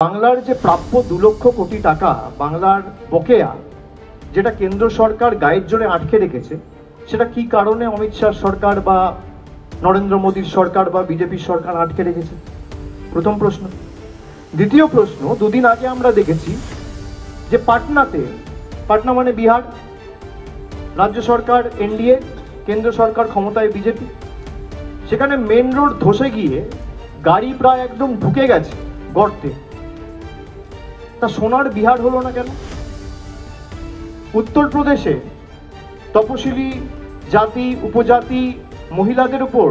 বাংলার যে প্রাপ্য 2 লক্ষ কোটি টাকা বাংলার বকেয়া, যেটা কেন্দ্র সরকার গায়ের জোরে আটকে রেখেছে, সেটা কি কারণে অমিত শাহ সরকার বা নরেন্দ্র মোদীর সরকার বা বিজেপির সরকার আটকে রেখেছে? প্রথম প্রশ্ন। দ্বিতীয় প্রশ্ন, দুদিন আগে আমরা দেখেছি যে পাটনা মানে বিহার, রাজ্য সরকার এনডিএ, কেন্দ্র সরকার ক্ষমতায় বিজেপি, সেখানে মেন রোড ধসে গিয়ে গাড়ি প্রায় একদম ঢুকে গেছে গর্তে। তা সোনার বিহার হলো না কেন? উত্তরপ্রদেশে তপশিলি জাতি উপজাতি মহিলাদের উপর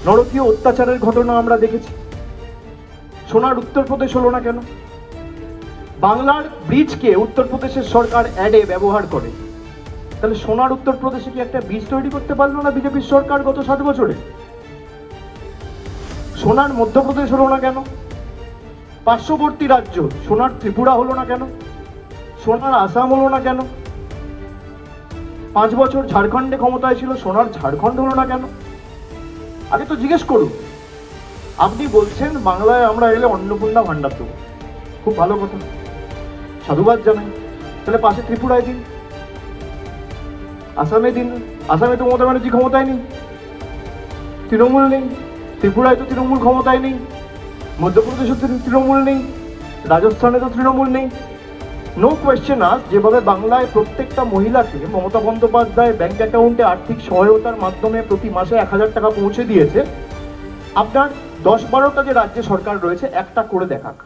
নরকীয় অত্যাচারের ঘটনা আমরা দেখেছি। সোনার উত্তরপ্রদেশ হলো না কেন? বাংলার ব্রিজকে উত্তরপ্রদেশের সরকার অ্যাডে ব্যবহার করে, তাহলে সোনার উত্তরপ্রদেশে কি একটা ব্রিজ তৈরি করতে পারলো না বিজেপির সরকার গত 7 বছরে? সোনার মধ্যপ্রদেশ হলো না কেন? পার্শ্ববর্তী রাজ্য সোনার ত্রিপুরা হলো না কেন? সোনার আসাম হলো না কেন? 5 বছর ঝাড়খণ্ডে ক্ষমতায় ছিল, সোনার ঝাড়খণ্ড হলো না কেন? আগে তো জিজ্ঞেস করুন। আপনি বলছেন বাংলায় আমরা এলে অন্নপূর্ণা ভান্ডার দেবো, খুব ভালো কথা, সাধুবাদ জানাই। তাহলে পাশে ত্রিপুরায় দিন, আসামে দিন। আসামে তো মমতা ব্যানার্জি ক্ষমতায় নেই, তৃণমূল নেই। ত্রিপুরায় তো তৃণমূল ক্ষমতায় নেই, মধ্যপ্রদেশে তৃণমূল নেই, রাজস্থানে তো তৃণমূল নেই। নো কোয়েশ্চেন আস, যেভাবে বাংলায় প্রত্যেকটা মহিলাকে মমতা বন্দ্যোপাধ্যায় ব্যাংক অ্যাকাউন্টে আর্থিক সহায়তার মাধ্যমে প্রতি মাসে 1000 টাকা পৌঁছে দিয়েছে, আপনার 10-12টা যে রাজ্য সরকার রয়েছে একটা করে দেখাক।